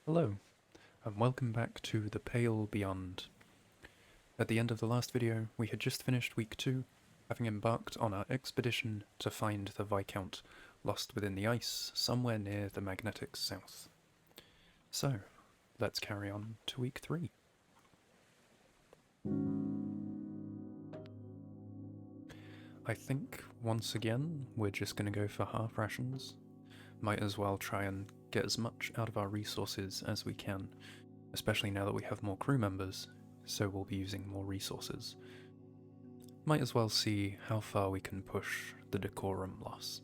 Hello, and welcome back to The Pale Beyond. At the end of the last video, we had just finished week 2, having embarked on our expedition to find the Viscount lost within the ice somewhere near the magnetic south. So, let's carry on to week 3. I think, once again, we're just going to go for half rations. Might as well try and get as much out of our resources as we can, especially now that we have more crew members, so we'll be using more resources. Might as well see how far we can push the decorum loss.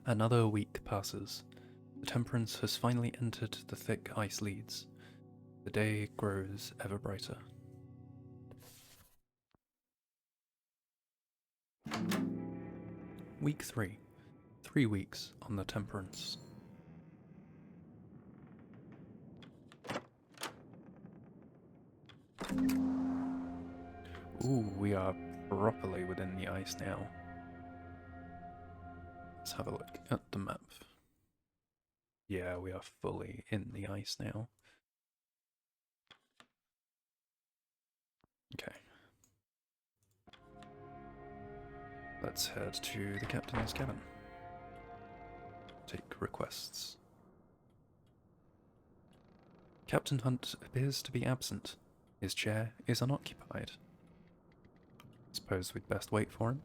Another week passes. The Temperance has finally entered the thick ice leads. The day grows ever brighter. Week 3. 3 weeks on the Temperance. Ooh, we are properly within the ice now. Let's have a look at the map. Yeah, we are fully in the ice now. Okay. Let's head to the captain's cabin. Take requests. Captain Hunt appears to be absent. His chair is unoccupied. Suppose we'd best wait for him.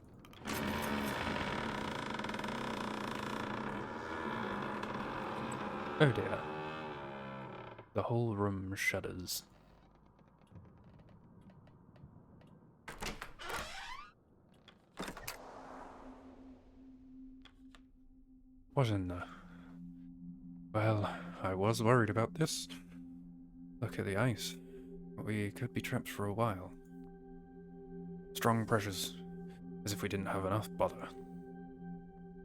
Oh dear. The whole room shudders. What in the... Well, I was worried about this. Look at the ice. We could be trapped for a while. Strong pressures. As if we didn't have enough bother.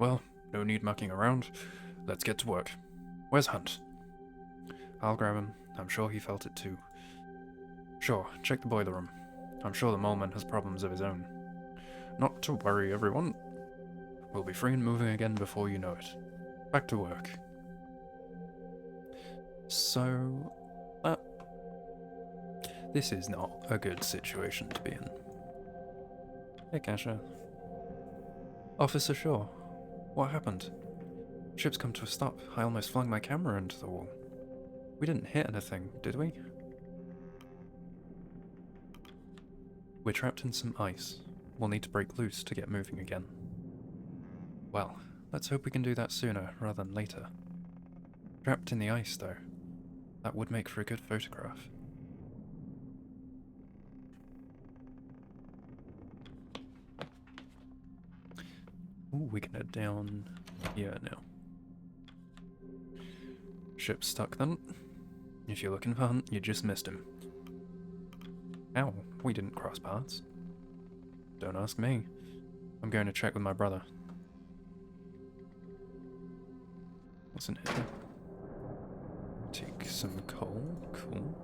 Well, no need mucking around. Let's get to work. Where's Hunt? I'll grab him. I'm sure he felt it too. Sure, check the boiler room. I'm sure the moleman has problems of his own. Not to worry, everyone. We'll be free and moving again before you know it. Back to work. So, this is not a good situation to be in. Hey, Kasha. Officer Shaw, what happened? Ship's come to a stop. I almost flung my camera into the wall. We didn't hit anything, did we? We're trapped in some ice. We'll need to break loose to get moving again. Well, let's hope we can do that sooner rather than later. Trapped in the ice, though. That would make for a good photograph. Ooh, we can head down here now. Ship's stuck then. If you're looking for Hunt, you just missed him. Ow, we didn't cross paths. Don't ask me. I'm going to check with my brother. What's in here? Take some coal. Cool.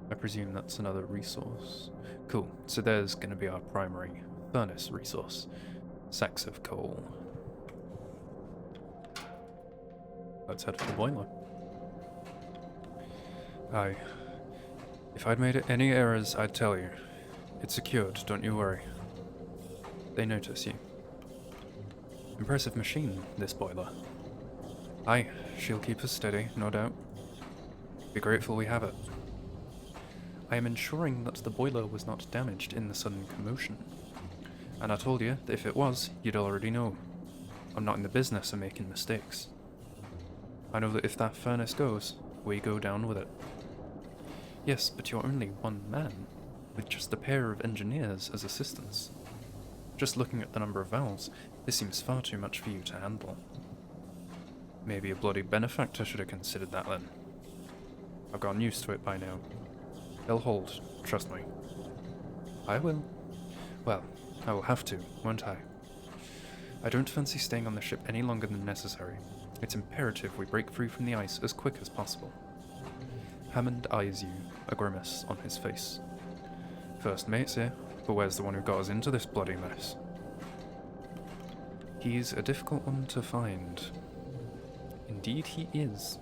I presume that's another resource. Cool, so there's going to be our primary furnace resource. Sacks of coal. Let's head for the boiler. Aye. If I'd made any errors, I'd tell you. It's secured, don't you worry. They notice you. Impressive machine, this boiler. Aye, she'll keep us steady, no doubt. Be grateful we have it. I am ensuring that the boiler was not damaged in the sudden commotion. And I told you that if it was, you'd already know. I'm not in the business of making mistakes. I know that if that furnace goes, we go down with it. Yes, but you're only one man, with just a pair of engineers as assistants. Just looking at the number of valves, this seems far too much for you to handle. Maybe a bloody benefactor should have considered that then. I've gotten used to it by now. They'll hold, trust me. I will. Well, I will have to, won't I? I don't fancy staying on the ship any longer than necessary. It's imperative we break free from the ice as quick as possible. Hammond eyes you, a grimace on his face. First mate's here, but where's the one who got us into this bloody mess? He's a difficult one to find. Indeed he is.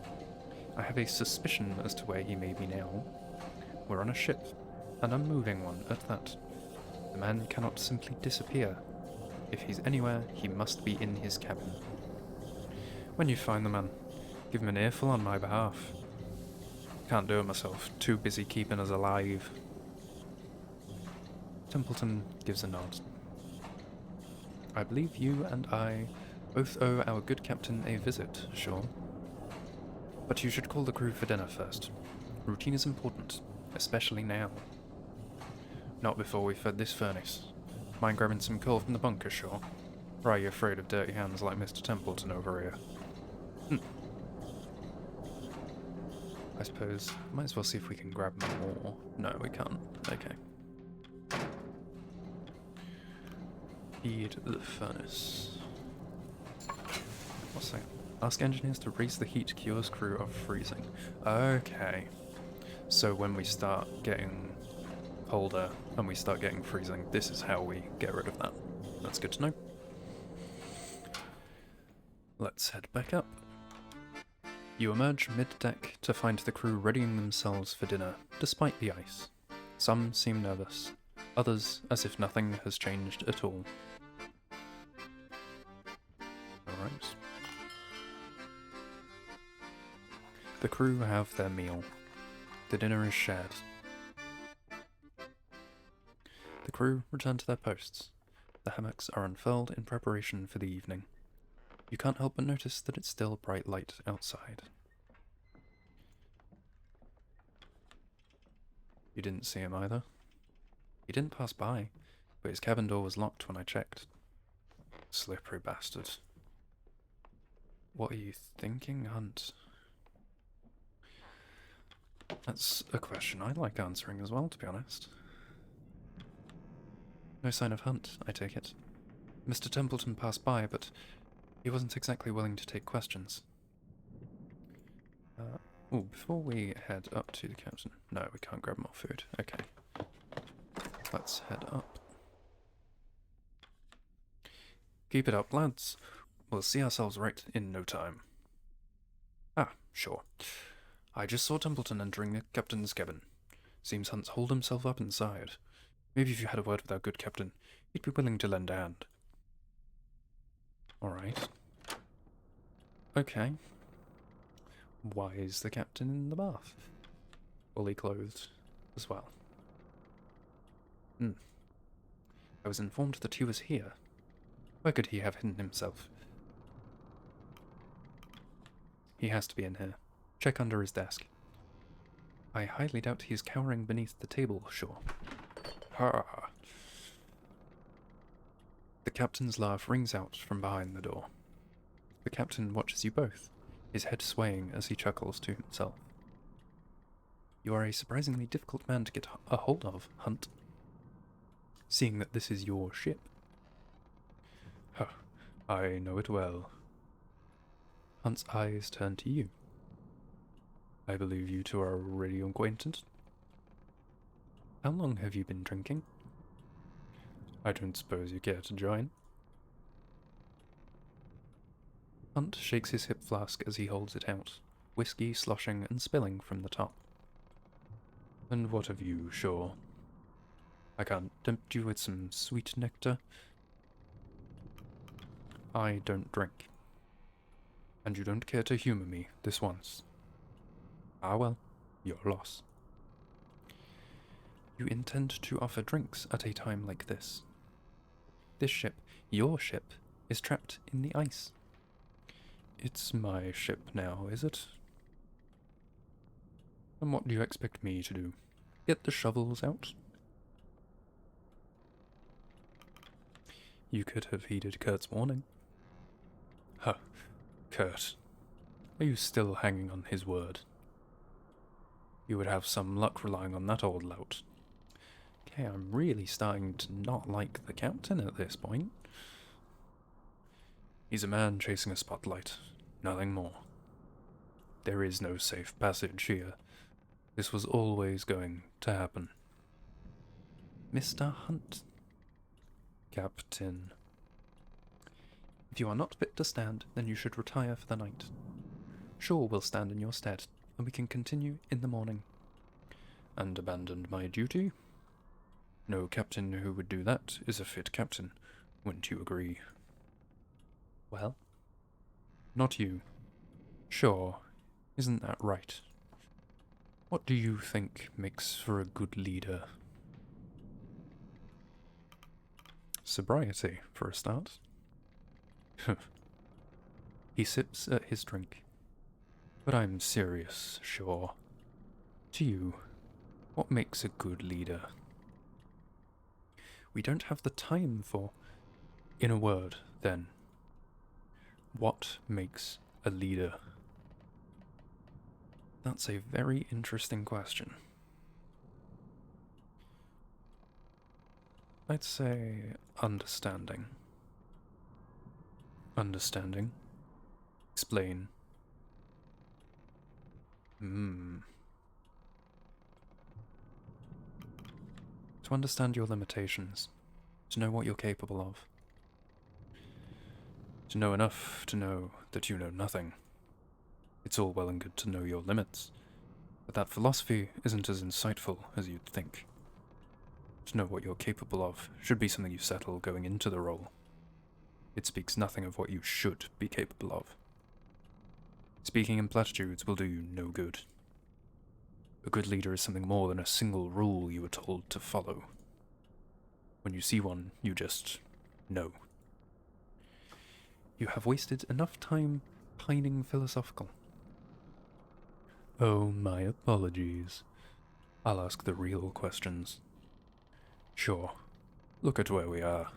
I have a suspicion as to where he may be now. We're on a ship, an unmoving one at that. The man cannot simply disappear. If he's anywhere, he must be in his cabin. When you find the man, give him an earful on my behalf. Can't do it myself, too busy keeping us alive. Templeton gives a nod. I believe you and I both owe our good captain a visit, sure. But you should call the crew for dinner first. Routine is important, especially now. Not before we've fed this furnace. Mind grabbing some coal from the bunker, sure? Or are you afraid of dirty hands like Mr. Templeton over here? I suppose, might as well see if we can grab more. No, we can't. Okay. Feed the furnace. What's that? Ask engineers to raise the heat cures crew of freezing. Okay. So when we start getting colder and we start getting freezing, this is how we get rid of that. That's good to know. Let's head back up. You emerge mid-deck to find the crew readying themselves for dinner, despite the ice. Some seem nervous, others as if nothing has changed at all. Alright. The crew have their meal. The dinner is shared. The crew return to their posts. The hammocks are unfurled in preparation for the evening. You can't help but notice that it's still bright light outside. You didn't see him either. He didn't pass by, but his cabin door was locked when I checked. Slippery bastard. What are you thinking, Hunt? That's a question I like answering as well, to be honest. No sign of Hunt, I take it. Mr. Templeton passed by, but he wasn't exactly willing to take questions. Before we head up to the captain... No, we can't grab more food. Okay. Let's head up. Keep it up, lads. We'll see ourselves right in no time. Ah, sure. I just saw Templeton entering the captain's cabin. Seems Hunt's holed himself up inside. Maybe if you had a word with our good captain, he'd be willing to lend a hand. Alright. Okay. Why is the captain in the bath? Fully clothed as well. I was informed that he was here. Where could he have hidden himself? He has to be in here. Check under his desk. I highly doubt he is cowering beneath the table, sure. Ha! The captain's laugh rings out from behind the door. The captain watches you both, his head swaying as he chuckles to himself. You are a surprisingly difficult man to get a hold of, Hunt. Seeing that this is your ship. Huh, I know it well. Hunt's eyes turn to you. I believe you two are already acquainted. How long have you been drinking? I don't suppose you care to join? Hunt shakes his hip flask as he holds it out, whiskey sloshing and spilling from the top. And what of you, Shaw? I can't tempt you with some sweet nectar? I don't drink. And you don't care to humour me this once. Ah well, your loss. You intend to offer drinks at a time like this. This ship, your ship, is trapped in the ice. It's my ship now, is it? And what do you expect me to do? Get the shovels out? You could have heeded Kurt's warning. Huh. Kurt. Are you still hanging on his word? You would have some luck relying on that old lout. Okay, I'm really starting to not like the captain at this point. He's a man chasing a spotlight, nothing more. There is no safe passage here. This was always going to happen. Mr. Hunt. Captain. If you are not fit to stand, then you should retire for the night. Shaw will stand in your stead, and we can continue in the morning. And abandon my duty? No captain who would do that is a fit captain, wouldn't you agree? Well? Not you. Shaw, isn't that right? What do you think makes for a good leader? Sobriety, for a start. He sips at his drink. But I'm serious, Shaw. To you, what makes a good leader? We don't have the time for... In a word, then. What makes a leader? That's a very interesting question. I'd say understanding. Understanding. Explain. To understand your limitations. To know what you're capable of. To know enough to know that you know nothing. It's all well and good to know your limits, but that philosophy isn't as insightful as you'd think. To know what you're capable of should be something you settle going into the role. It speaks nothing of what you should be capable of. Speaking in platitudes will do you no good. A good leader is something more than a single rule you were told to follow. When you see one, you just know. You have wasted enough time pining philosophical. Oh, my apologies. I'll ask the real questions. Sure. Look at where we are.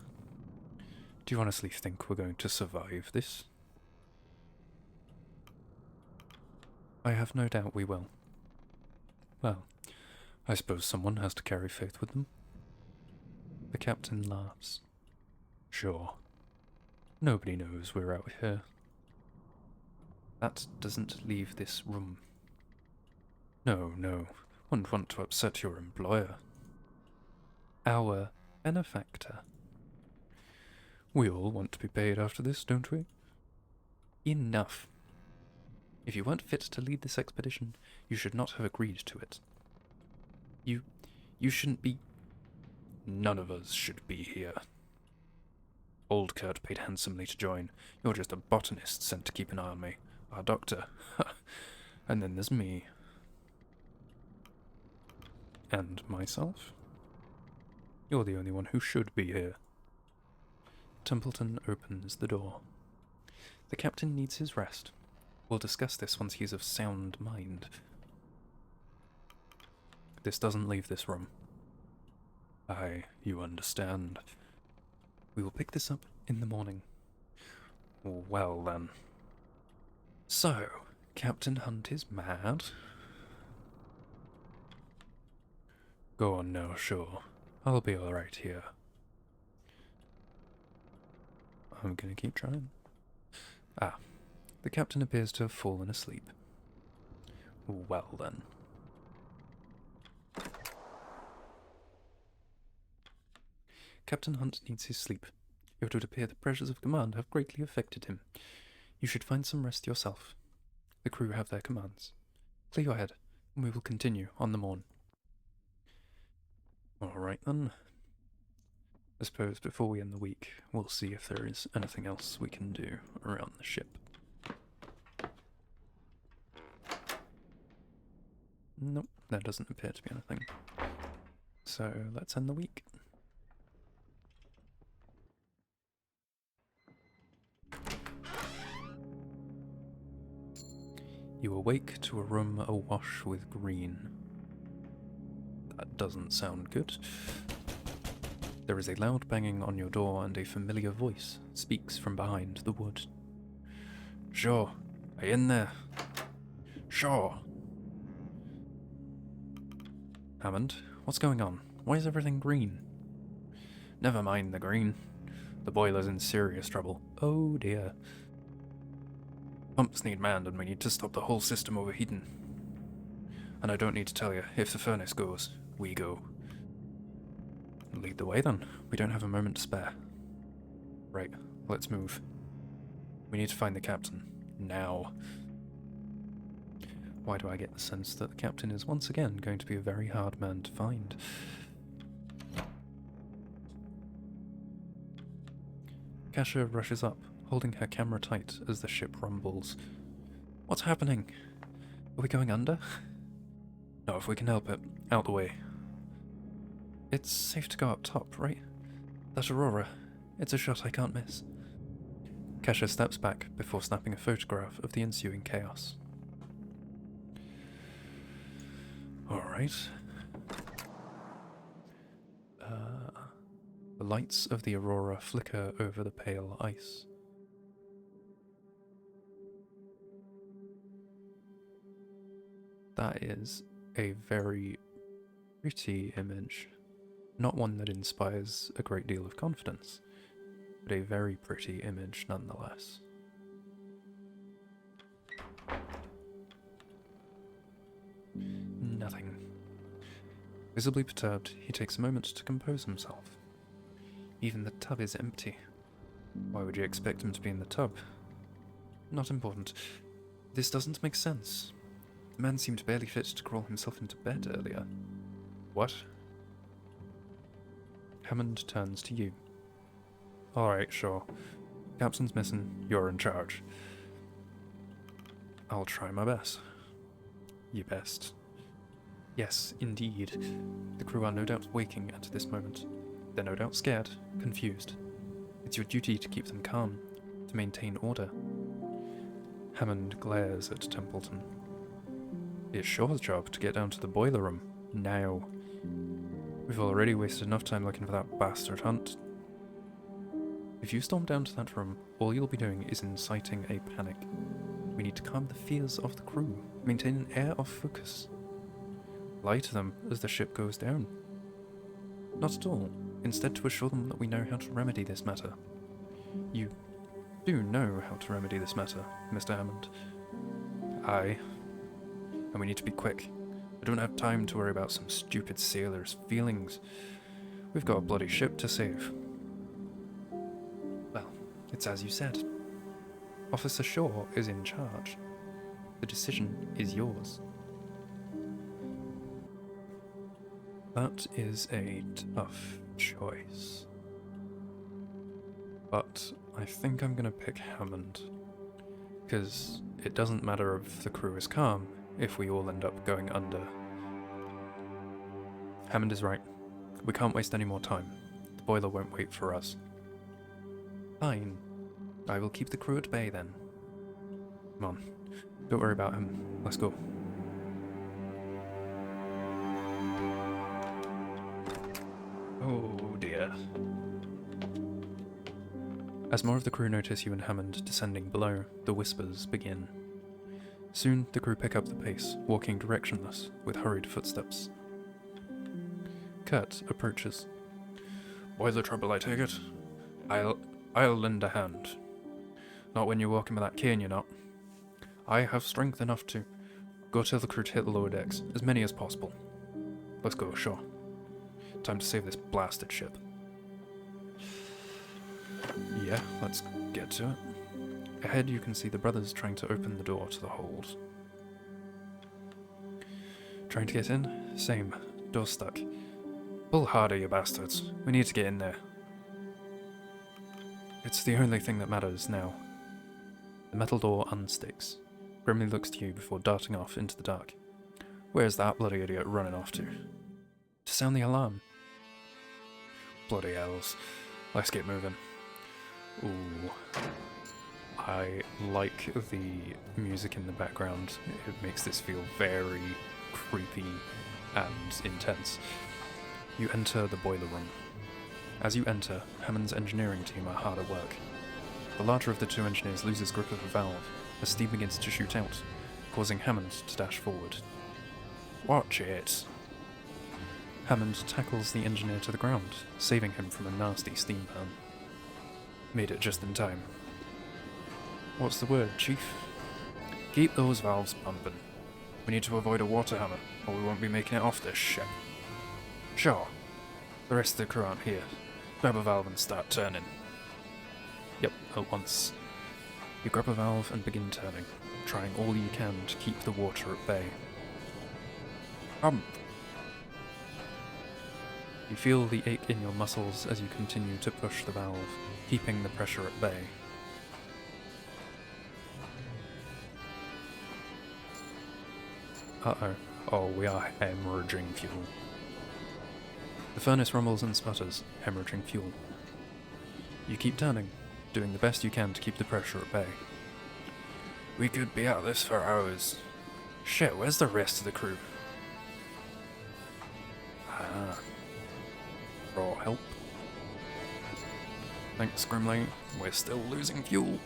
Do you honestly think we're going to survive this? I have no doubt we will. Well, I suppose someone has to carry faith with them. The captain laughs. Sure. Nobody knows we're out here. That doesn't leave this room. No, wouldn't want to upset your employer. Our benefactor. We all want to be paid after this, don't we? Enough. If you weren't fit to lead this expedition, you should not have agreed to it. You shouldn't be... None of us should be here. Old Kurt paid handsomely to join. You're just a botanist sent to keep an eye on me. Our doctor. And then there's me. And myself? You're the only one who should be here. Templeton opens the door. The captain needs his rest. We'll discuss this once he's of sound mind. This doesn't leave this room. You understand. We will pick this up in the morning. Well then. So, Captain Hunt is mad? Go on now, sure. I'll be alright here. I'm gonna keep trying. The captain appears to have fallen asleep. Well then. Captain Hunt needs his sleep. It would appear the pressures of command have greatly affected him. You should find some rest yourself. The crew have their commands. Clear your head, and we will continue on the morn. Alright then. I suppose before we end the week, we'll see if there is anything else we can do around the ship. Nope, there doesn't appear to be anything. So let's end the week. You awake to a room awash with green. That doesn't sound good. There is a loud banging on your door and a familiar voice speaks from behind the wood. Shaw, are you in there? Shaw! Hammond, what's going on? Why is everything green? Never mind the green. The boiler's in serious trouble. Oh dear. Pumps need manned and we need to stop the whole system overheating. And I don't need to tell you, if the furnace goes, we go. Lead the way then. We don't have a moment to spare. Right, let's move. We need to find the captain. Now. Why do I get the sense that the captain is once again going to be a very hard man to find? Kasha rushes up, holding her camera tight as the ship rumbles. What's happening? Are we going under? No, if we can help it. Out the way. It's safe to go up top, right? That Aurora. It's a shot I can't miss. Kasha steps back before snapping a photograph of the ensuing chaos. Alright. The lights of the Aurora flicker over the pale ice. That is a very pretty image. Not one that inspires a great deal of confidence, but a very pretty image nonetheless. Nothing. Visibly perturbed, he takes a moment to compose himself. Even the tub is empty. Why would you expect him to be in the tub? Not important. This doesn't make sense. The man seemed barely fit to crawl himself into bed earlier. What? Hammond turns to you. Alright, sure. Captain's missing, you're in charge. I'll try my best. Your best. Yes, indeed. The crew are no doubt waking at this moment. They're no doubt scared, confused. It's your duty to keep them calm, to maintain order. Hammond glares at Templeton. It's Shaw's job to get down to the boiler room, now. We've already wasted enough time looking for that bastard Hunt. If you storm down to that room, all you'll be doing is inciting a panic. We need to calm the fears of the crew, maintain an air of focus. Lie to them as the ship goes down. Not at all. Instead, to assure them that we know how to remedy this matter. You do know how to remedy this matter, Mr. Hammond. Aye. And we need to be quick. I don't have time to worry about some stupid sailor's feelings. We've got a bloody ship to save. Well, it's as you said. Officer Shaw is in charge. The decision is yours. That is a tough choice. But I think I'm gonna pick Hammond. Because it doesn't matter if the crew is calm if we all end up going under. Hammond is right. We can't waste any more time. The boiler won't wait for us. Fine. I will keep the crew at bay then. Come on. Don't worry about him. Let's go. Oh dear. As more of the crew notice you and Hammond descending below, the whispers begin. Soon the crew pick up the pace, walking directionless, with hurried footsteps. Kurt approaches. Boiler trouble, I take it? I'll lend a hand. Not when you're walking with that cane, you're not. I have strength enough to... Go tell the crew to hit the lower decks, as many as possible. Let's go, Shaw. Time to save this blasted ship. Yeah, let's get to it. Ahead you can see the brothers trying to open the door to the hold. Trying to get in? Same. Door's stuck. Pull harder, you bastards. We need to get in there. It's the only thing that matters now. The metal door unsticks. Grimly looks to you before darting off into the dark. Where's that bloody idiot running off to? To sound the alarm. Bloody hells. Let's get moving. Ooh. I like the music in the background. It makes this feel very creepy and intense. You enter the boiler room. As you enter, Hammond's engineering team are hard at work. The larger of the two engineers loses grip of a valve as steam begins to shoot out, causing Hammond to dash forward. Watch it! Hammond tackles the engineer to the ground, saving him from a nasty steam burn. Made it just in time. What's the word, Chief? Keep those valves pumping. We need to avoid a water hammer, or we won't be making it off this ship. Sure. The rest of the crew aren't here. Grab a valve and start turning. Yep, at once. You grab a valve and begin turning, trying all you can to keep the water at bay. You feel the ache in your muscles as you continue to push the valve, keeping the pressure at bay. Uh-oh. Oh, we are hemorrhaging fuel. The furnace rumbles and sputters, hemorrhaging fuel. You keep turning, doing the best you can to keep the pressure at bay. We could be at this for hours. Shit, where's the rest of the crew? Raw help. Thanks, Grimly. We're still losing fuel.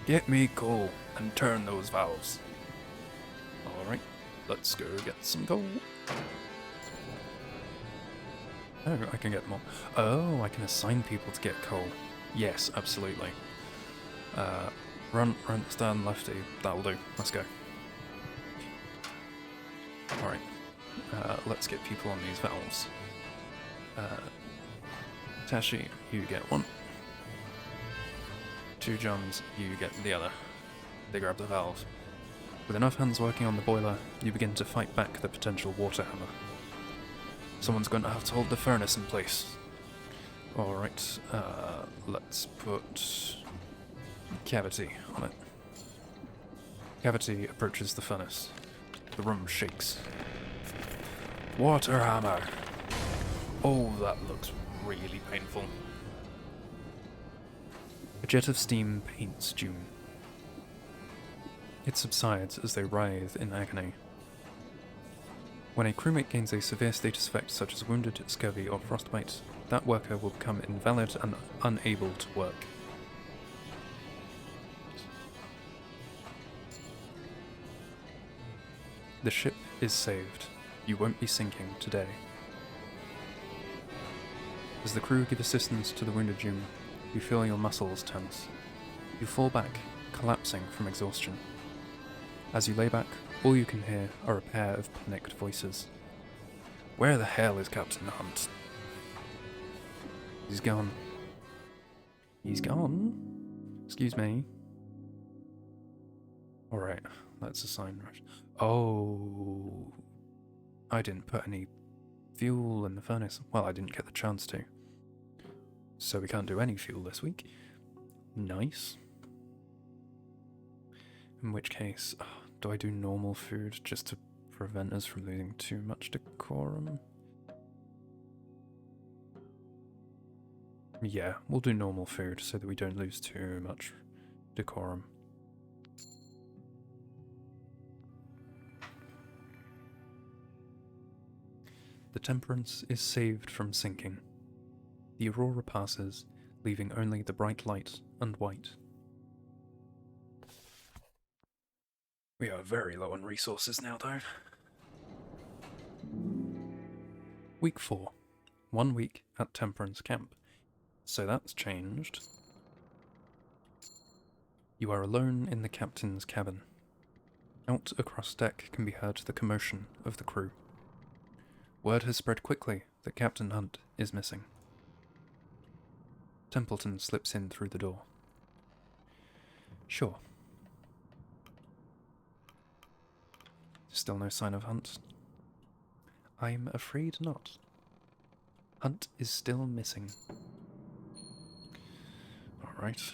Get me coal and turn those valves. Alright, let's go get some coal. Oh, I can get more. Oh, I can assign people to get coal. Yes, absolutely. Run, stand, lefty. That'll do. Let's go. Alright. Let's get people on these valves. Tashi, you get one. 2 Johns, you get the other. They grab the valve. With enough hands working on the boiler, you begin to fight back the potential water hammer. Someone's going to have to hold the furnace in place. Alright, let's put Cavity on it. Cavity approaches the furnace. The room shakes. Water hammer! Oh, that looks really painful. A jet of steam paints June. It subsides as they writhe in agony. When a crewmate gains a severe status effect such as wounded, scurvy, or frostbite, that worker will become invalid and unable to work. The ship is saved. You won't be sinking today. As the crew give assistance to the wounded June, you feel your muscles tense. You fall back, collapsing from exhaustion. As you lay back, all you can hear are a pair of panicked voices. Where the hell is Captain Hunt? He's gone. He's gone? Excuse me. Alright, let's assign rush. Oh, I didn't put any fuel in the furnace. Well, I didn't get the chance to. So we can't do any fuel this week. Nice. In which case, do I do normal food just to prevent us from losing too much decorum? Yeah, we'll do normal food so that we don't lose too much decorum. The Temperance is saved from sinking. The Aurora passes, leaving only the bright light and white. We are very low on resources now, though. Week 4. 1 week at Temperance Camp. So that's changed. You are alone in the captain's cabin. Out across deck can be heard the commotion of the crew. Word has spread quickly that Captain Hunt is missing. Templeton slips in through the door. Sure. Still no sign of Hunt? I'm afraid not. Hunt is still missing. Alright.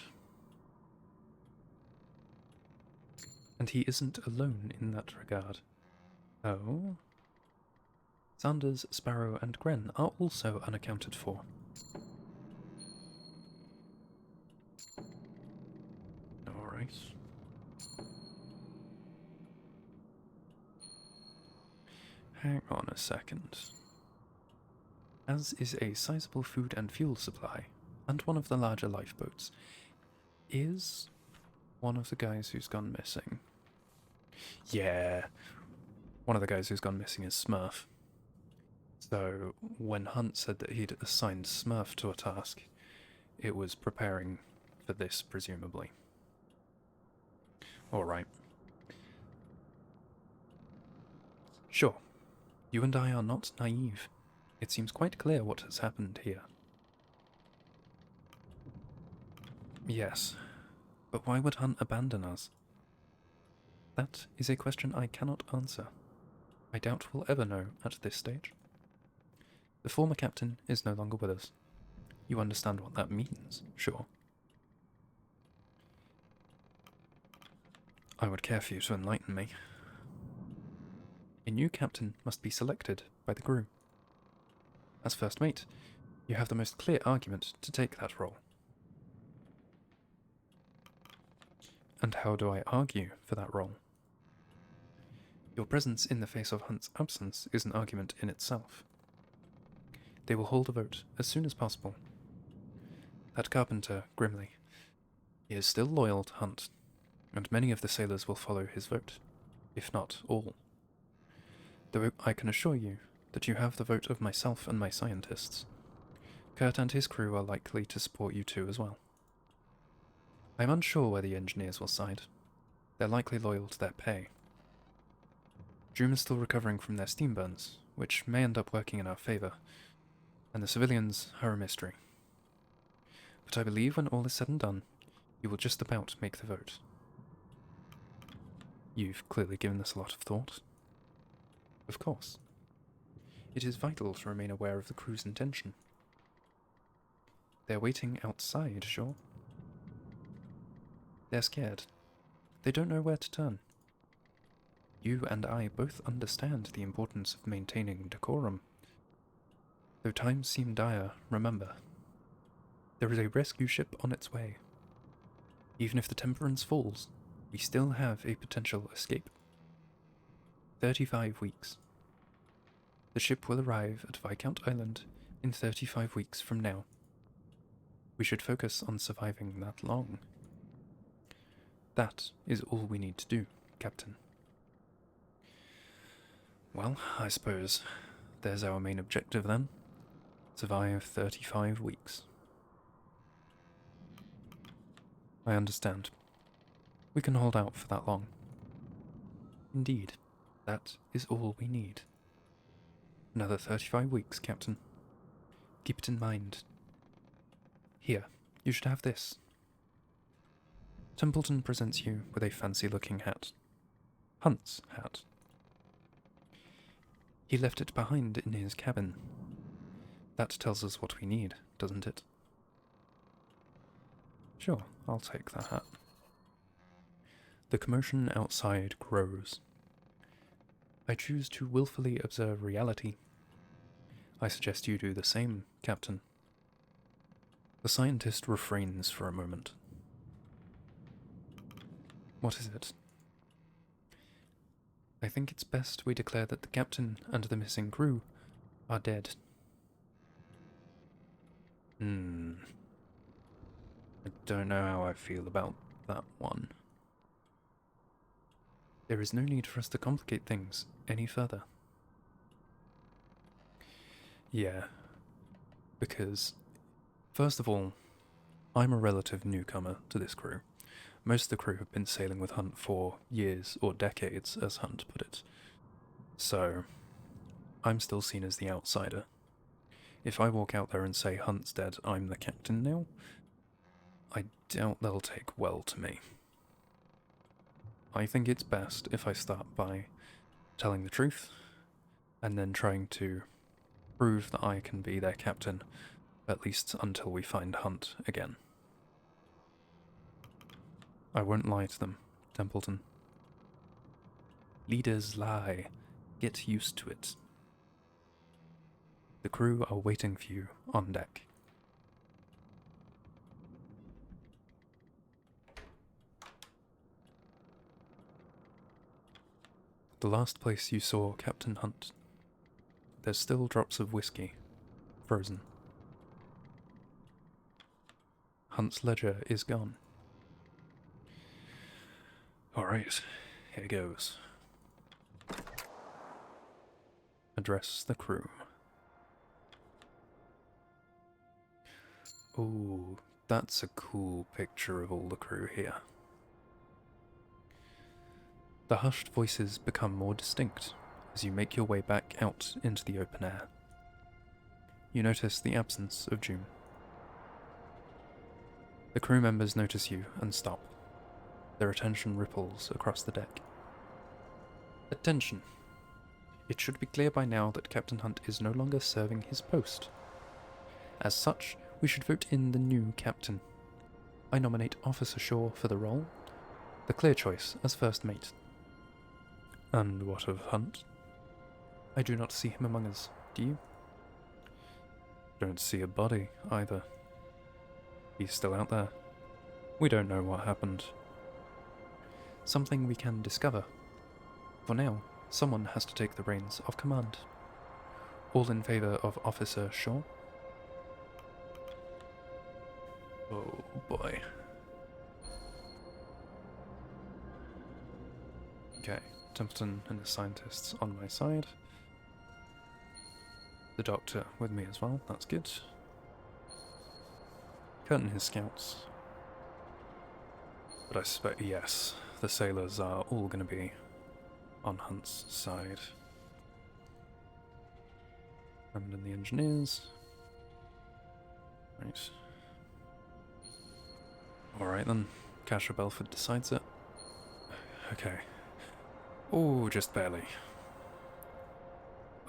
And he isn't alone in that regard. Oh? Sanders, Sparrow, and Gren are also unaccounted for. Alright. Hang on a second. As is a sizable food and fuel supply, and one of the larger lifeboats, is one of the guys who's gone missing. Yeah, one of the guys who's gone missing is Smurf. So, when Hunt said that he'd assigned Smurf to a task, it was preparing for this, presumably. Alright. Sure. You and I are not naive. It seems quite clear what has happened here. Yes. But why would Hunt abandon us? That is a question I cannot answer. I doubt we'll ever know at this stage. The former captain is no longer with us. You understand what that means, sure. I would care for you to enlighten me. A new captain must be selected by the crew. As first mate, you have the most clear argument to take that role. And how do I argue for that role? Your presence in the face of Hunt's absence is an argument in itself. They will hold a vote as soon as possible. That carpenter, Grimley, he is still loyal to Hunt, and many of the sailors will follow his vote, if not all. Though I can assure you that you have the vote of myself and my scientists. Kurt and his crew are likely to support you too as well. I'm unsure where the engineers will side. They're likely loyal to their pay. Droom is still recovering from their steam burns, which may end up working in our favour, and the civilians are a mystery. But I believe when all is said and done, you will just about make the vote. You've clearly given this a lot of thought. Of course. It is vital to remain aware of the crew's intention. They're waiting outside, sure. They're scared. They don't know where to turn. You and I both understand the importance of maintaining decorum. Though times seem dire, remember, there is a rescue ship on its way. Even if the Temperance falls, we still have a potential escape. 35 weeks. The ship will arrive at Viscount Island in 35 weeks from now. We should focus on surviving that long. That is all we need to do, Captain. Well, I suppose there's our main objective then. Survive 35 weeks. I understand. We can hold out for that long. Indeed, that is all we need. Another 35 weeks, Captain. Keep it in mind. Here, you should have this. Templeton presents you with a fancy-looking hat. Hunt's hat. He left it behind in his cabin. That tells us what we need, doesn't it? Sure, I'll take that hat. The commotion outside grows. I choose to willfully observe reality. I suggest you do the same, Captain. The scientist refrains for a moment. What is it? I think it's best we declare that the captain and the missing crew are dead. I don't know how I feel about that one. There is no need for us to complicate things any further. Yeah, because, first of all, I'm a relative newcomer to this crew. Most of the crew have been sailing with Hunt for years or decades, as Hunt put it. So, I'm still seen as the outsider. If I walk out there and say Hunt's dead, I'm the captain now, I doubt they'll take well to me. I think it's best if I start by telling the truth, and then trying to prove that I can be their captain, at least until we find Hunt again. I won't lie to them, Templeton. Leaders lie. Get used to it. The crew are waiting for you on deck. The last place you saw Captain Hunt. There's still drops of whiskey, frozen. Hunt's ledger is gone. Alright, here goes. Address the crew. Ooh, that's a cool picture of all the crew here. The hushed voices become more distinct as you make your way back out into the open air. You notice the absence of June. The crew members notice you and stop, Their attention ripples across the deck. Attention! It should be clear by now that Captain Hunt is no longer serving his post. As such, we should vote in the new captain. I nominate Officer Shaw for the role, the clear choice as first mate. And what of Hunt? I do not see him among us, do you? Don't see a body, either. He's still out there. We don't know what happened. Something we can discover. For now, someone has to take the reins of command. All in favour of Officer Shaw? Oh boy. Okay, Templeton and the scientists on my side. The doctor with me as well, that's good. Kurt and his scouts. But I suspect, yes, the sailors are all going to be on Hunt's side. And then the engineers. Right. Alright then, Casher Belford decides it. Okay. Oh, just barely.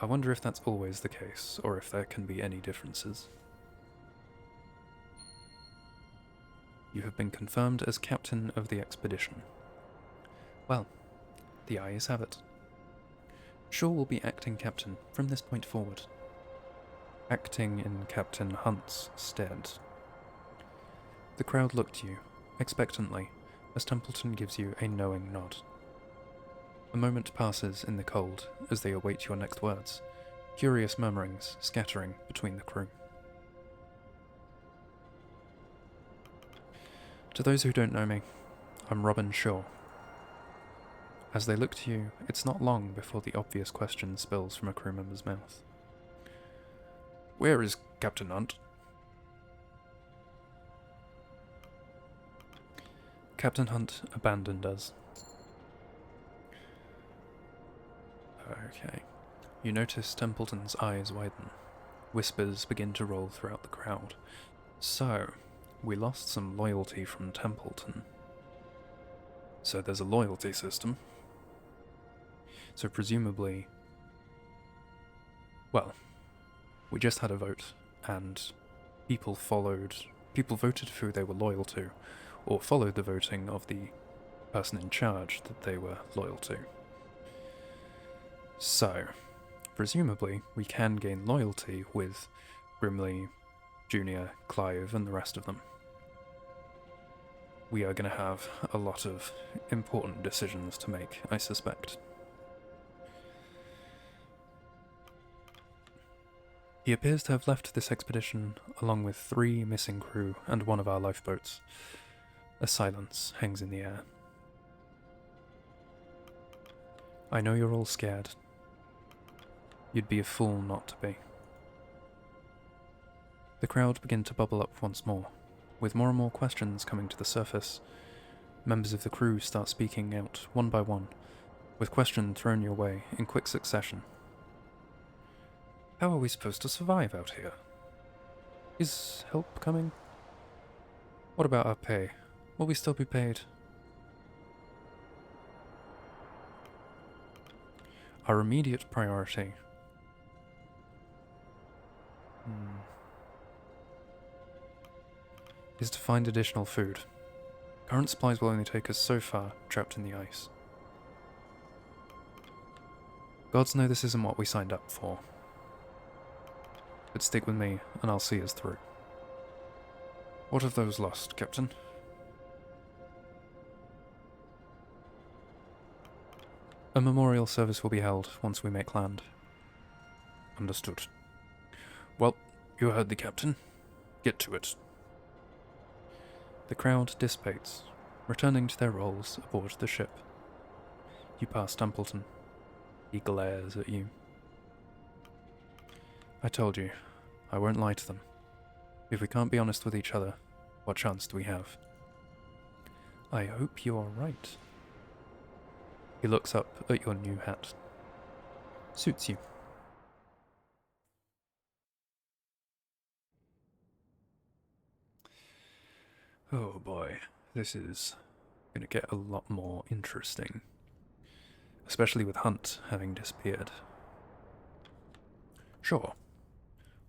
I wonder if that's always the case, or if there can be any differences. You have been confirmed as captain of the expedition. Well, the ayes have it. Shaw will be acting captain from this point forward. Acting in Captain Hunt's stead. The crowd look to you, expectantly, as Templeton gives you a knowing nod. A moment passes in the cold as they await your next words, curious murmurings scattering between the crew. To those who don't know me, I'm Robin Shaw. As they look to you, it's not long before the obvious question spills from a crew member's mouth. Where is Captain Hunt? Captain Hunt abandoned us. Okay. You notice Templeton's eyes widen. Whispers begin to roll throughout the crowd. So, we lost some loyalty from Templeton. So there's a loyalty system. So presumably... Well, we just had a vote, and people voted for who they were loyal to, or followed the voting of the person in charge that they were loyal to. So, presumably, we can gain loyalty with Brimley, Junior, Clive, and the rest of them. We are going to have a lot of important decisions to make, I suspect. He appears to have left this expedition along with 3 missing crew and 1 of our lifeboats. A silence hangs in the air. I know you're all scared. You'd be a fool not to be. The crowd begin to bubble up once more, with more and more questions coming to the surface. Members of the crew start speaking out one by one, with questions thrown your way in quick succession. How are we supposed to survive out here? Is help coming? What about our pay? Will we still be paid? Our immediate priority is to find additional food. Current supplies will only take us so far, trapped in the ice. Gods know this isn't what we signed up for. But stick with me, and I'll see us through. What of those lost, Captain? A memorial service will be held once we make land. Understood. Well, you heard the captain. Get to it. The crowd dissipates, returning to their roles aboard the ship. You pass Templeton. He glares at you. I told you, I won't lie to them. If we can't be honest with each other, what chance do we have? I hope you are right. He looks up at your new hat. Suits you. Oh boy, this is Gonna get a lot more interesting. Especially with Hunt having disappeared. Shaw.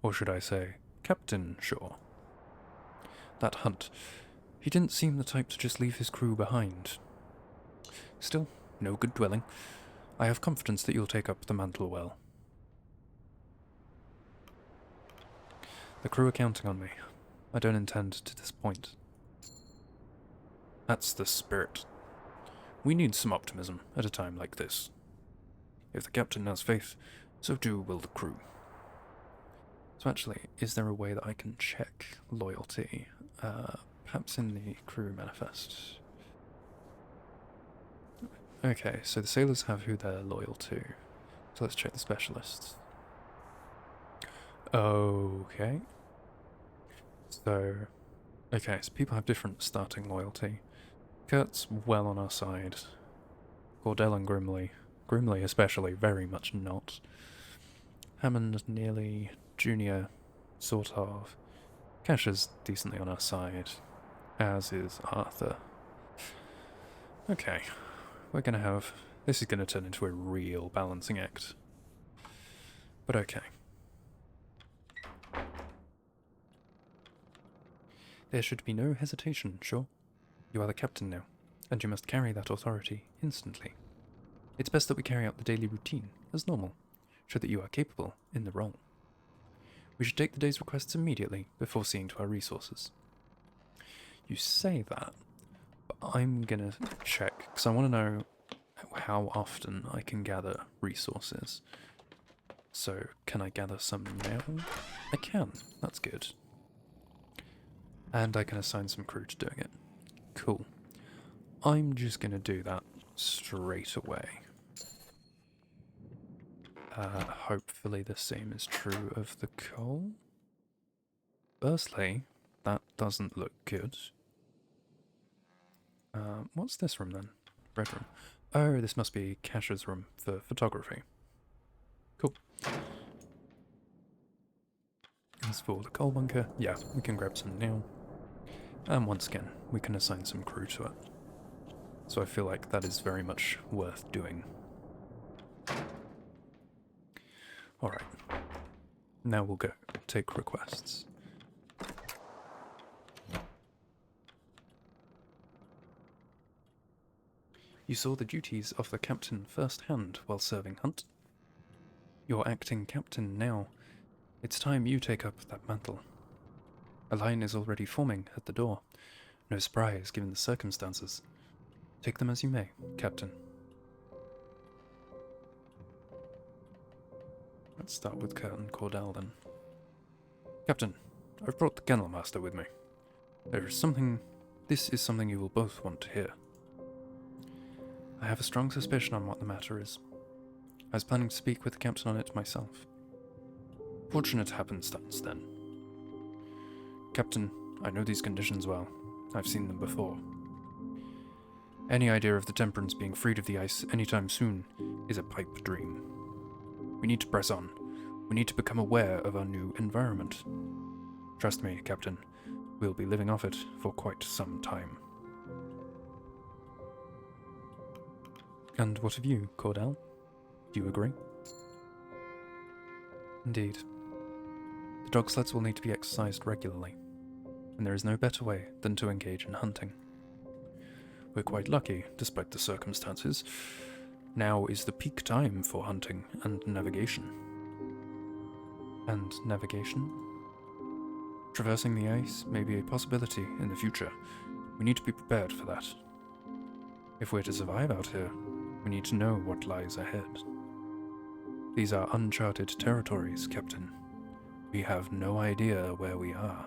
Or should I say, Captain Shaw. That Hunt. He didn't seem the type to just leave his crew behind. Still, no good dwelling. I have confidence that you'll take up the mantle well. The crew are counting on me. I don't intend to disappoint. That's the spirit. We need some optimism at a time like this. If the captain has faith, so too will the crew. So actually, is there a way that I can check loyalty? Perhaps in the crew manifest. Okay, so the sailors have who they're loyal to. So let's check the specialists. Okay. So, okay, so people have different starting loyalty. Kurt's well on our side. Cordell and Grimley. Grimley especially, very much not. Hammond, nearly. Junior, sort of. Cash is decently on our side, as is Arthur. Okay, we're gonna have... This is gonna turn into a real balancing act. But okay. There should be no hesitation, Shaw. You are the captain now, and you must carry that authority instantly. It's best that we carry out the daily routine, as normal, show that you are capable in the role. We should take the day's requests immediately, before seeing to our resources. You say that, but I'm gonna check, because I want to know how often I can gather resources. So, can I gather some now? I can, that's good. And I can assign some crew to doing it. Cool. I'm just gonna do that straight away. Hopefully the same is true of the coal. Firstly, that doesn't look good. What's this room then? Red room. Oh, this must be Cash's room for photography. Cool. As for the coal bunker, yeah, we can grab some now. And once again, we can assign some crew to it. So I feel like that is very much worth doing. Alright. Now we'll go take requests. You saw the duties of the captain firsthand while serving Hunt. You're acting captain now. It's time you take up that mantle. A line is already forming at the door. No surprise given the circumstances. Take them as you may, Captain. Let's start with Kurt and Cordell then. Captain, I've brought the Kennel Master with me. This is something you will both want to hear. I have a strong suspicion on what the matter is. I was planning to speak with the captain on it myself. Fortunate happenstance, then. Captain, I know these conditions well. I've seen them before. Any idea of the Temperance being freed of the ice anytime soon is a pipe dream. We need to press on. We need to become aware of our new environment. Trust me, Captain, we'll be living off it for quite some time. And what of you, Cordell? Do you agree? Indeed. The dog sleds will need to be exercised regularly, and there is no better way than to engage in hunting. We're quite lucky, despite the circumstances. Now is the peak time for hunting and navigation. And navigation? Traversing the ice may be a possibility in the future. We need to be prepared for that. If we're to survive out here, we need to know what lies ahead. These are uncharted territories, Captain. We have no idea where we are.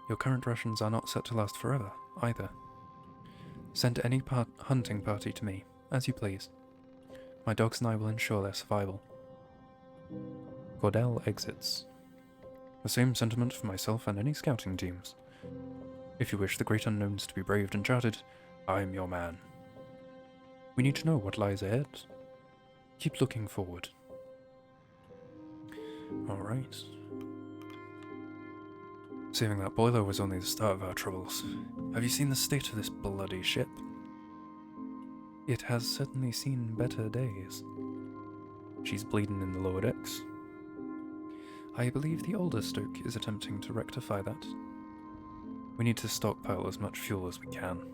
Your current rations are not set to last forever, either. Send any hunting party to me, as you please. My dogs and I will ensure their survival. Cordell exits. The same sentiment for myself and any scouting teams. If you wish the great unknowns to be braved and charted, I'm your man. We need to know what lies ahead. Keep looking forward. Alright. Saving that boiler was only the start of our troubles. Have you seen the state of this bloody ship? It has certainly seen better days. She's bleeding in the lower decks. I believe the older Stoke is attempting to rectify that. We need to stockpile as much fuel as we can.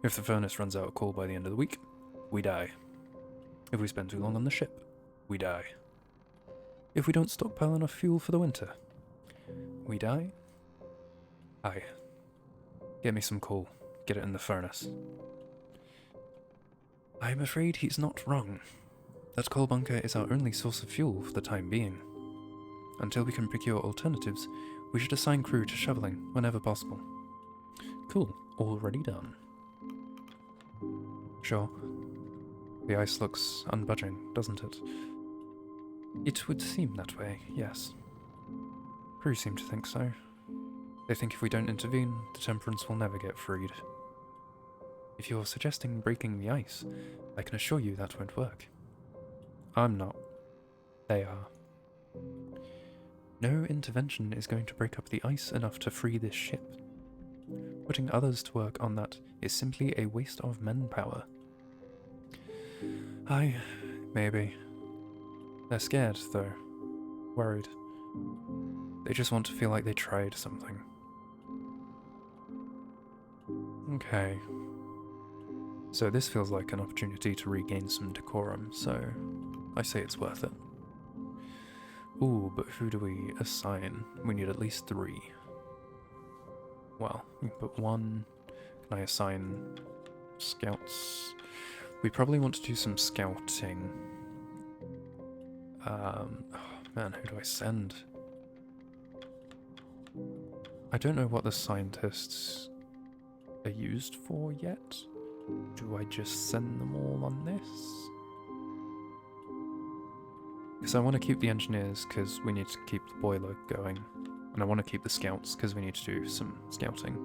If the furnace runs out of coal by the end of the week, we die. If we spend too long on the ship, we die. If we don't stockpile enough fuel for the winter, we die. Aye. Get me some coal. Get it in the furnace. I'm afraid he's not wrong. That coal bunker is our only source of fuel for the time being. Until we can procure alternatives, we should assign crew to shoveling whenever possible. Cool. Already done. Sure. The ice looks unbudging, doesn't it? It would seem that way, yes. Crew seem to think so. They think if we don't intervene, the Temperance will never get freed. If you're suggesting breaking the ice, I can assure you that won't work. I'm not. They are. No intervention is going to break up the ice enough to free this ship. Putting others to work on that is simply a waste of manpower. Aye, maybe. They're scared, though. Worried. They just want to feel like they tried something. Okay. So this feels like an opportunity to regain some decorum, so I say it's worth it. Ooh, but who do we assign? We need at least 3. Well, we can put 1. Can I assign scouts? We probably want to do some scouting. Oh man, who do I send? I don't know what the scientists are used for yet. Do I just send them all on this? Because I want to keep the engineers because we need to keep the boiler going. And I want to keep the scouts because we need to do some scouting.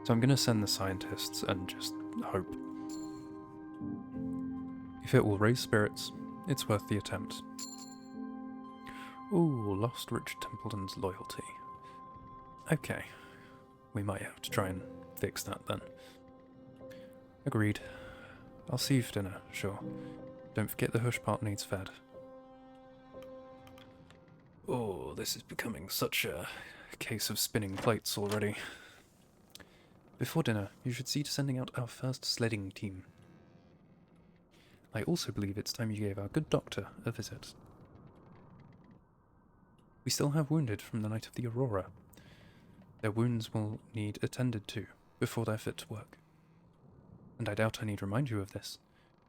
So I'm going to send the scientists and just hope. If it will raise spirits, it's worth the attempt. Ooh, lost Richard Templeton's loyalty. Okay. We might have to try and fix that then. Agreed. I'll see you for dinner, sure. Don't forget the hush pot needs fed. Oh, this is becoming such a case of spinning plates already. Before dinner, you should see to sending out our first sledding team. I also believe it's time you gave our good doctor a visit. We still have wounded from the night of the Aurora. Their wounds will need attended to before they're fit to work. And I doubt I need remind you of this,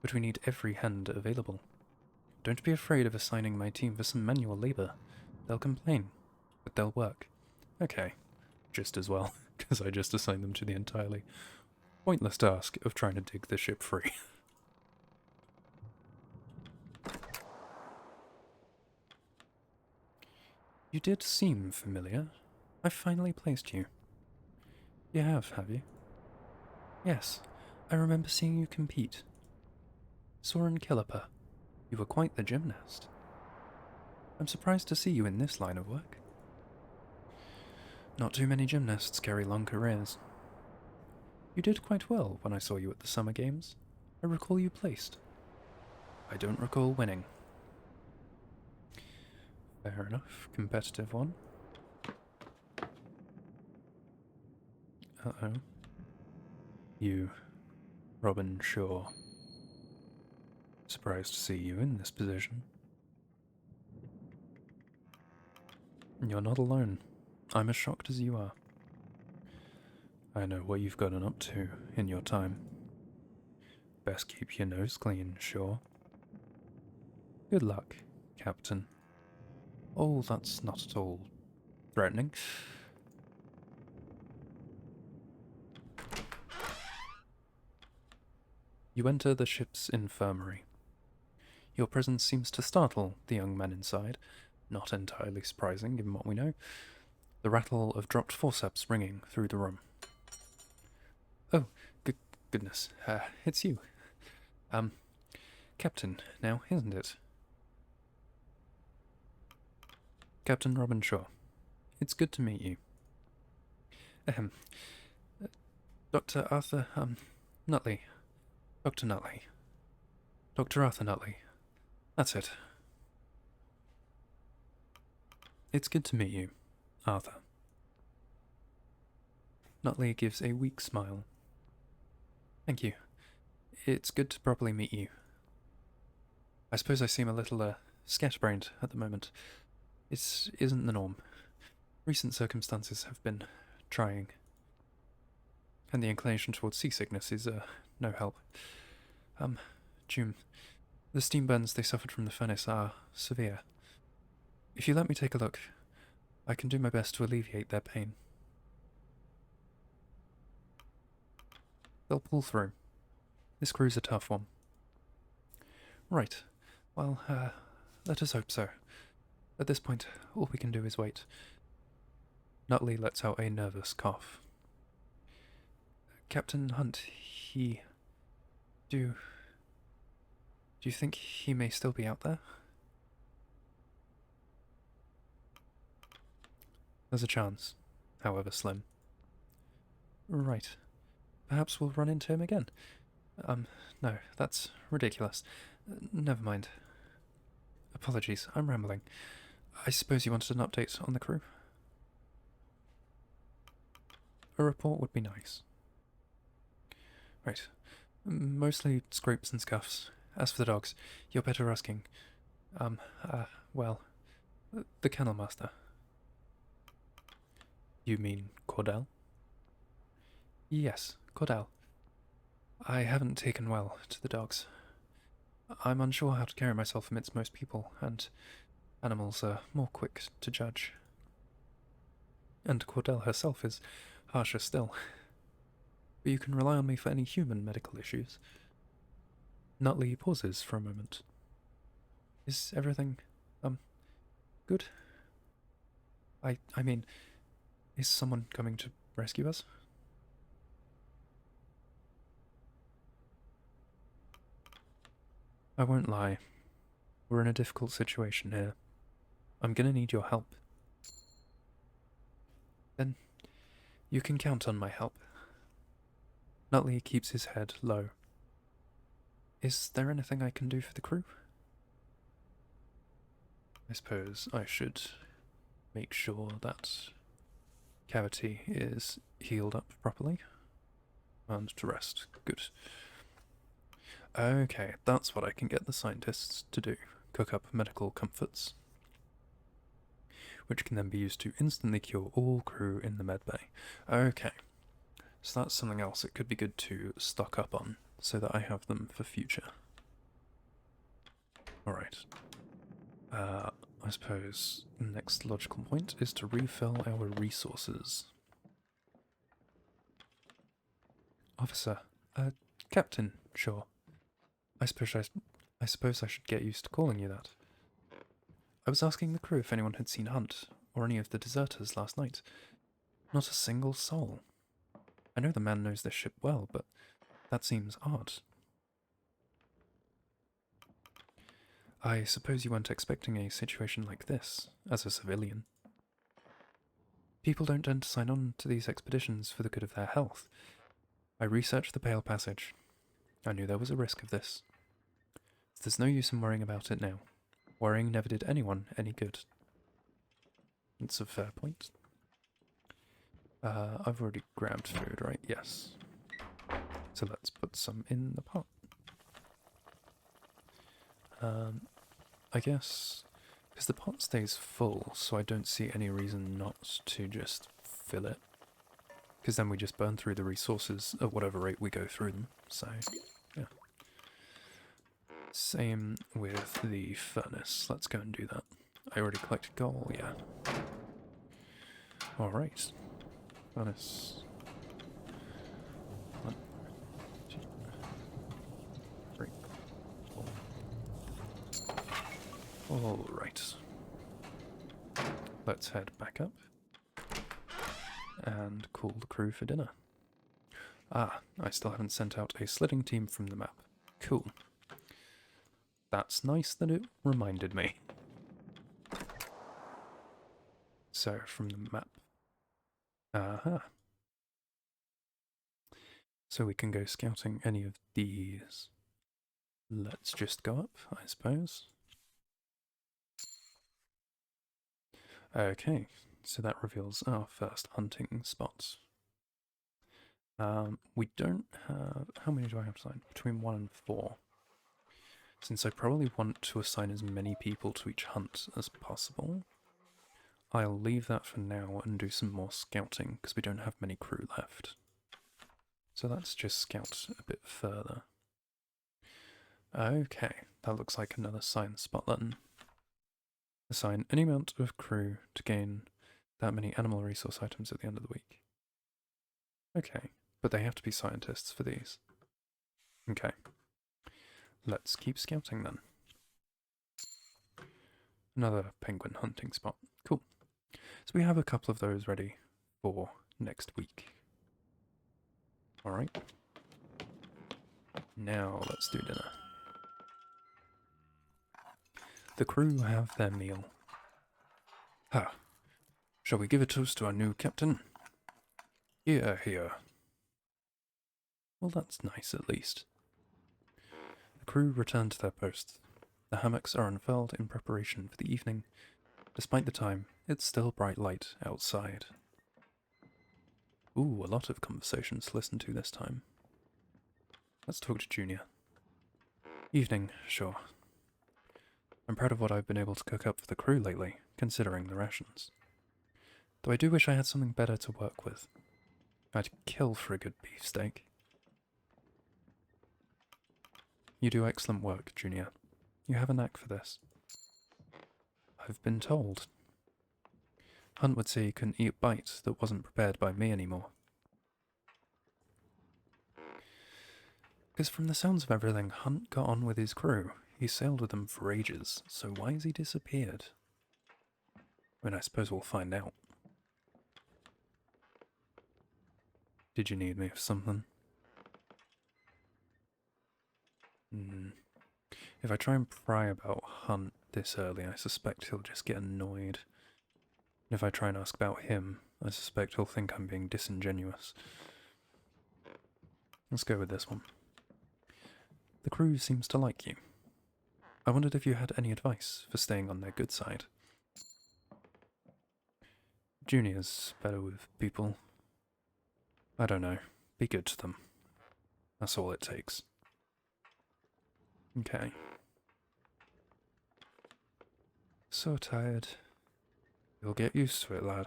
but we need every hand available. Don't be afraid of assigning my team for some manual labour. They'll complain, but they'll work. Okay, just as well, because I just assigned them to the entirely pointless task of trying to dig the ship free. You did seem familiar. I've finally placed you. You have you? Yes, I remember seeing you compete. Soren Killeper, you were quite the gymnast. I'm surprised to see you in this line of work. Not too many gymnasts carry long careers. You did quite well when I saw you at the Summer Games. I recall you placed. I don't recall winning. Fair enough, competitive one. Uh-oh. You, Robin Shaw. Surprised to see you in this position. You're not alone. I'm as shocked as you are. I know what you've gotten up to in your time. Best keep your nose clean, Shaw. Good luck, Captain. Oh, that's not at all threatening. You enter the ship's infirmary. Your presence seems to startle the young man inside. Not entirely surprising, given what we know. The rattle of dropped forceps ringing through the room. Oh, goodness. It's you. Captain, now, isn't it? Captain Robin Shaw. It's good to meet you. Ahem. Dr. Arthur, Nutley. Dr. Nutley. Dr. Arthur Nutley. That's it. It's good to meet you, Arthur. Nutley gives a weak smile. Thank you. It's good to properly meet you. I suppose I seem a little, scatterbrained at the moment. It isn't the norm. Recent circumstances have been trying. And the inclination towards seasickness is, no help. June, the steam burns they suffered from the furnace are severe. If you let me take a look, I can do my best to alleviate their pain. They'll pull through. This crew's a tough one. Right. Well, let us hope so. At this point, all we can do is wait. Nutley lets out a nervous cough. Captain Hunt, Do you think he may still be out there? There's a chance, however slim. Right. Perhaps we'll run into him again. No, that's ridiculous. Never mind. Apologies, I'm rambling. I suppose you wanted an update on the crew? A report would be nice. Right. Mostly scrapes and scuffs. As for the dogs, you're better asking. Well, the kennel master. You mean Cordell? Yes, Cordell. I haven't taken well to the dogs. I'm unsure how to carry myself amidst most people, and animals are more quick to judge. And Cordell herself is harsher still. But you can rely on me for any human medical issues. Nutley pauses for a moment. Is everything, good? I mean, is someone coming to rescue us? I won't lie. We're in a difficult situation here. I'm gonna need your help. Then, you can count on my help. Nutley keeps his head low. Is there anything I can do for the crew? I suppose I should make sure that cavity is healed up properly. And to rest. Good. Okay, that's what I can get the scientists to do. Cook up medical comforts, which can then be used to instantly cure all crew in the medbay. Okay, so that's something else it could be good to stock up on, so that I have them for future. Alright. I suppose the next logical point is to refill our resources. Officer. Captain, sure. I suppose I should get used to calling you that. I was asking the crew if anyone had seen Hunt, or any of the deserters last night. Not a single soul. I know the man knows this ship well, but that seems odd. I suppose you weren't expecting a situation like this, as a civilian. People don't tend to sign on to these expeditions for the good of their health. I researched the Pale Passage. I knew there was a risk of this. There's no use in worrying about it now. Worrying never did anyone any good. It's a fair point. I've already grabbed food, right? Yes. So let's put some in the pot. I guess, because the pot stays full, so I don't see any reason not to just fill it. Because then we just burn through the resources at whatever rate we go through them, so, yeah. Same with the furnace. Let's go and do that. I already collected coal, yeah. Alright. Furnace. 1, 2, 3, 4. Alright. Let's head back up. And call the crew for dinner. Ah, I still haven't sent out a slitting team from the map. Cool. That's nice that it reminded me. So, from the map. Aha. So we can go scouting any of these. Let's just go up, I suppose. Okay, so that reveals our first hunting spots. We don't have... How many do I have assigned? Between 1 and 4. Since I probably want to assign as many people to each hunt as possible, I'll leave that for now and do some more scouting, because we don't have many crew left. So let's just scout a bit further. Okay, that looks like another sign spot then. Assign any amount of crew to gain that many animal resource items at the end of the week. Okay, but they have to be scientists for these. Okay. Let's keep scouting then. Another penguin hunting spot. Cool. So we have a couple of those ready for next week. Alright. Now let's do dinner. The crew have their meal. Ha! Shall we give a toast to our new captain? Hear, hear. Well, that's nice at least. The crew return to their posts. The hammocks are unfurled in preparation for the evening. Despite the time, it's still bright light outside. Ooh, a lot of conversations to listen to this time. Let's talk to Junior. Evening, sure. I'm proud of what I've been able to cook up for the crew lately, considering the rations. Though I do wish I had something better to work with. I'd kill for a good beefsteak. You do excellent work, Junior. You have a knack for this. I've been told. Hunt would say you couldn't eat a bite that wasn't prepared by me anymore. Because from the sounds of everything, Hunt got on with his crew. He sailed with them for ages, so why has he disappeared? I mean, I suppose we'll find out. Did you need me for something? If I try and pry about Hunt this early, I suspect he'll just get annoyed. And if I try and ask about him, I suspect he'll think I'm being disingenuous. Let's go with this one. The crew seems to like you. I wondered if you had any advice for staying on their good side. Junior's better with people. I don't know. Be good to them. That's all it takes. Okay. So tired. You'll get used to it, lad.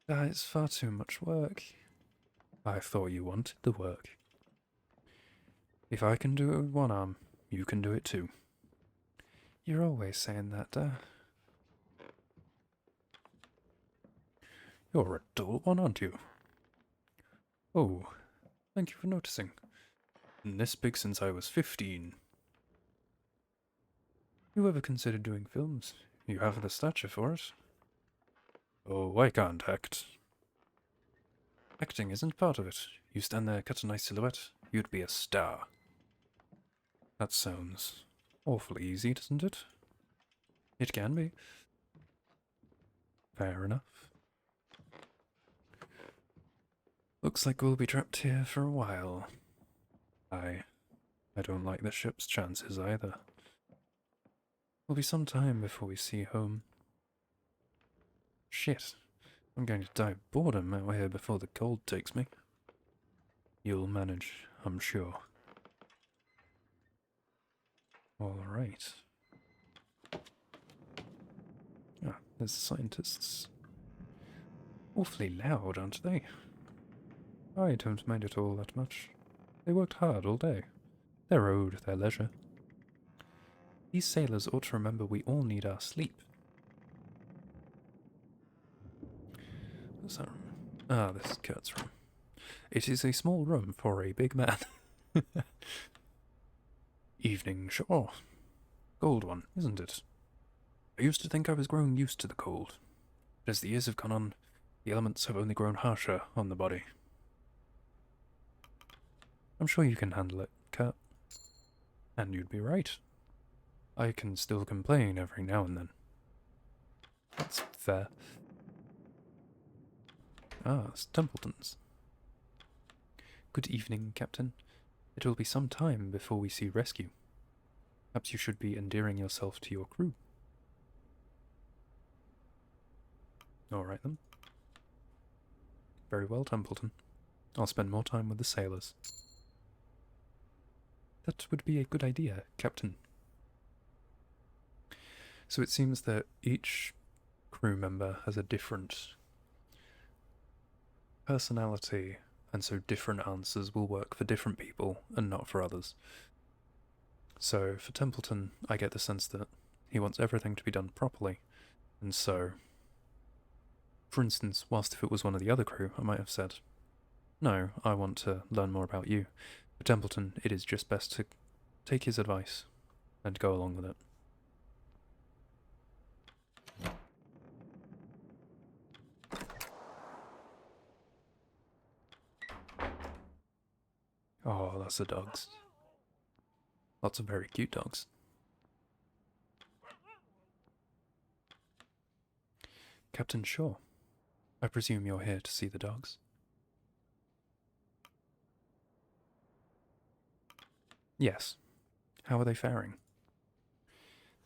Ah, it's far too much work. I thought you wanted the work. If I can do it with one arm, you can do it too. You're always saying that, You're a dull one, aren't you? Oh, thank you for noticing. Been this big since I was 15. You ever considered doing films? You have the stature for it. Oh, I can't act. Acting isn't part of it. You stand there, cut a nice silhouette, you'd be a star. That sounds awfully easy, doesn't it? It can be. Fair enough. Looks like we'll be trapped here for a while. I don't like the ship's chances either. Will be some time before we see home. Shit. I'm going to die of boredom out here before the cold takes me. You'll manage, I'm sure. Alright. Ah, there's the scientists. Awfully loud, aren't they? I don't mind it all that much. They worked hard all day. They're owed their leisure. These sailors ought to remember we all need our sleep. What's that room? Ah, this is Kurt's room. It is a small room for a big man. Evening, sure. Cold one, isn't it? I used to think I was growing used to the cold. But as the years have gone on, the elements have only grown harsher on the body. I'm sure you can handle it, Kurt. And you'd be right. I can still complain every now and then. That's fair. Ah, it's Templeton's. Good evening, Captain. It will be some time before we see rescue. Perhaps you should be endearing yourself to your crew. Alright then. Very well, Templeton. I'll spend more time with the sailors. That would be a good idea, Captain. So it seems that each crew member has a different personality, and so different answers will work for different people and not for others. So for Templeton, I get the sense that he wants everything to be done properly, and so, for instance, whilst if it was one of the other crew, I might have said, no, I want to learn more about you. For Templeton, it is just best to take his advice and go along with it. Oh, that's the dogs. Lots of very cute dogs. Captain Shaw, I presume you're here to see the dogs? Yes. How are they faring?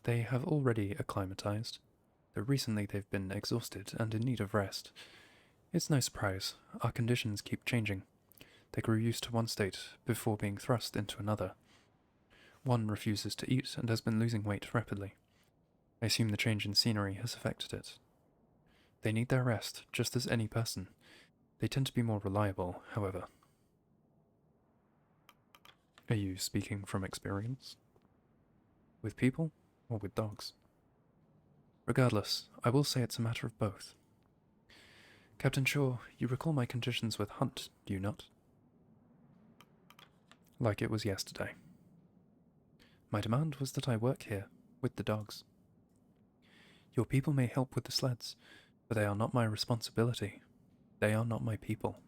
They have already acclimatized, though recently they've been exhausted and in need of rest. It's no surprise, our conditions keep changing. They grew used to one state before being thrust into another. One refuses to eat and has been losing weight rapidly. I assume the change in scenery has affected it. They need their rest, just as any person. They tend to be more reliable, however. Are you speaking from experience? With people, or with dogs? Regardless, I will say it's a matter of both. Captain Shaw, you recall my conditions with Hunt, do you not? Like it was yesterday. My demand was that I work here, with the dogs. Your people may help with the sleds, but they are not my responsibility. They are not my people.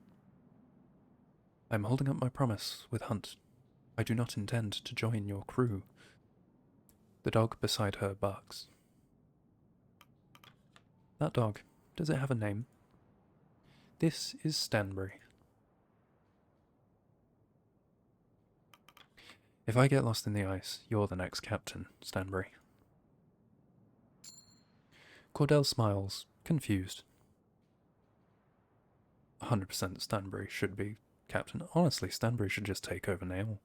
I am holding up my promise with Hunt. I do not intend to join your crew. The dog beside her barks. That dog, does it have a name? This is Stanbury. If I get lost in the ice, you're the next captain, Stanbury. Cordell smiles, confused. 100% Stanbury should be captain. Honestly, Stanbury should just take over now.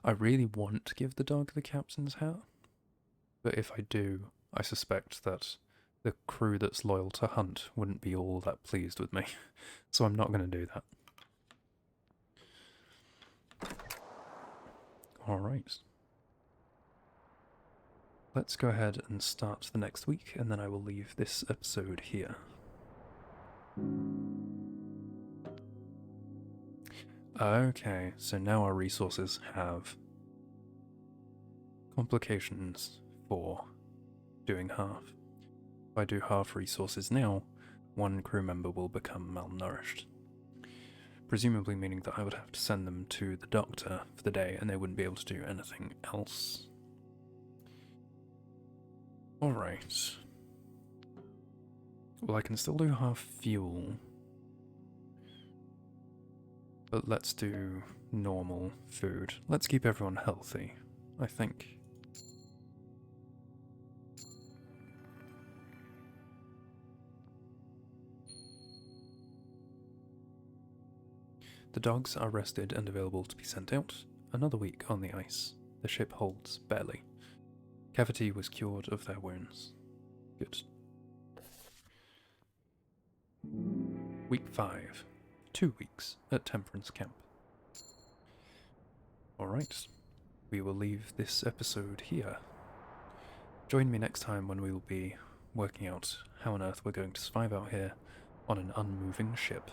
I really want to give the dog the captain's hat, but if I do, I suspect that the crew that's loyal to Hunt wouldn't be all that pleased with me, so I'm not going to do that. Alright. Let's go ahead and start the next week, and then I will leave this episode here. Okay, so now our resources have complications for doing half. If I do half resources now, one crew member will become malnourished. Presumably meaning that I would have to send them to the doctor for the day and they wouldn't be able to do anything else. Alright. Well, I can still do half fuel. But let's do normal food. Let's keep everyone healthy, I think. The dogs are rested and available to be sent out. Another week on the ice. The ship holds barely. Cavity was cured of their wounds. Good. Week 5. 2 weeks at Temperance Camp. Alright, we will leave this episode here. Join me next time when we will be working out how on earth we're going to survive out here on an unmoving ship.